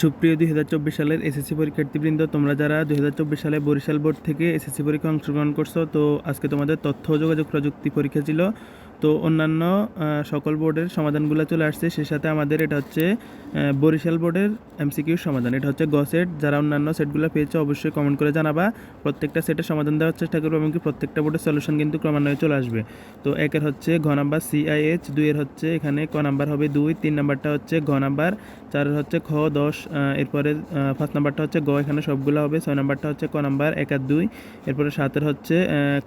সুপ্রিয় 2024 সালের এসএসসি পরীক্ষার্থীবৃন্দ, তোমরা যারা 2024 সালে বরিশাল বোর্ড থেকে এসএসসি পরীক্ষায় অংশগ্রহণ করছো, তো আজকে তোমাদের তথ্য ও যোগাযোগ প্রযুক্তি পরীক্ষা ছিল। তো অন্যান্য সকল বোর্ডের সমাধানগুলো চলে আসছে, সেই সাথে আমাদের এটা হচ্ছে বরিশাল বোর্ডের এমসিকিউর সমাধান। এটা হচ্ছে গ সেট। যারা অন্যান্য সেটগুলো পেয়েছে অবশ্যই কমেন্ট করে জানাবা। প্রত্যেকটা সেটের সমাধান দেওয়ার চেষ্টা করবো, এমনকি প্রত্যেকটা বোর্ডের সলিউশন কিন্তু ক্রমান্বয়ে চলে আসবে। তো একের হচ্ছে ঘ নাম্বার CIH, 2-এর হচ্ছে এখানে ক নাম্বার হবে 2, 3 নাম্বারটা হচ্ছে ঘ নাম্বার, 4-এর হচ্ছে খ 10, এরপরে 5 নাম্বারটা হচ্ছে গ, এখানে সবগুলো হবে। 6 নাম্বারটা হচ্ছে ক নাম্বার 1 আর 2, এরপরে 7-এর হচ্ছে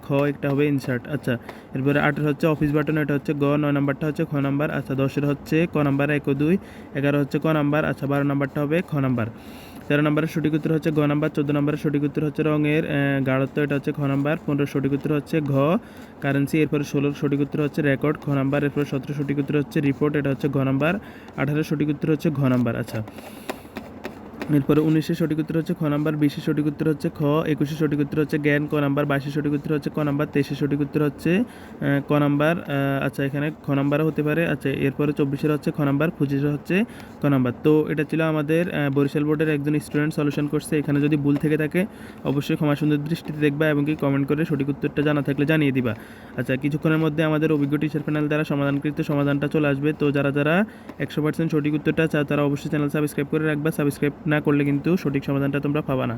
খ একটা হবে ইনসার্ট। আচ্ছা, এরপরে 8-এর হচ্ছে অফিস বাটন, এটা হচ্ছে গ, 9 নাম্বারটা হচ্ছে খ নাম্বার। আচ্ছা, 10-এর হচ্ছে ক নাম্বার 1 ও 2, 11 হচ্ছে ক নাম্বার। আচ্ছা, 12 নাম্বারটা হবে খ নাম্বার। 13 নম্বরের সঠিক উত্তর হচ্ছে গ নাম্বার। 14 নম্বরের সঠিক উত্তর হচ্ছে রঙের গাঢ়ত্ব, এটা হচ্ছে খ নাম্বার। 15 সঠিক উত্তর হচ্ছে ঘ কারেন্সি। এরপরে 16 সঠিক উত্তর হচ্ছে রেকর্ড, খ নাম্বার। এরপরে 17 সঠিক উত্তর হচ্ছে রিপোর্ট, এটা হচ্ছে ঘ নাম্বার। 18 সঠিক উত্তর হচ্ছে ঘ নাম্বার। আচ্ছা, এরপরে 19-এর সঠিক উত্তর হচ্ছে খ নাম্বার। 20-এর সঠিক উত্তর হচ্ছে খ। 21-এর সঠিক উত্তর হচ্ছে জ্ঞান, ক নাম্বার। 22-এর সঠিক উত্তর হচ্ছে ক নাম্বার। 23-এর সঠিক উত্তর হচ্ছে ক নাম্বার। আচ্ছা, এখানে খ নাম্বারও হতে পারে। আচ্ছা, এরপরে 24-এর হচ্ছে খ নাম্বার, 25-এর হচ্ছে ক নাম্বার। তো এটা ছিল আমাদের বরিশাল বোর্ডের একজন স্টুডেন্ট সলিউশন করছে। এখানে যদি ভুল থেকে থাকে অবশ্যই ক্ষমা সুন্দর দৃষ্টিতে দেখবা এবং কি কমেন্ট করে সঠিক উত্তরটা জানা থাকলে জানিয়ে দিবা। আচ্ছা, কিছুক্ষণের মধ্যে আমাদের অভিজ্ঞ টিচার প্যানেল দ্বারা সমাধানকৃত সমাধানটা চলে আসবে। তো যারা 100% সঠিক উত্তরটা চাও তারা অবশ্যই চ্যানেল সাবস্ক্রাইব করে রাখবা। সাবস্ক্রাইব না করলে কিন্তু সঠিক সমাধানটা তোমরা পাবা না।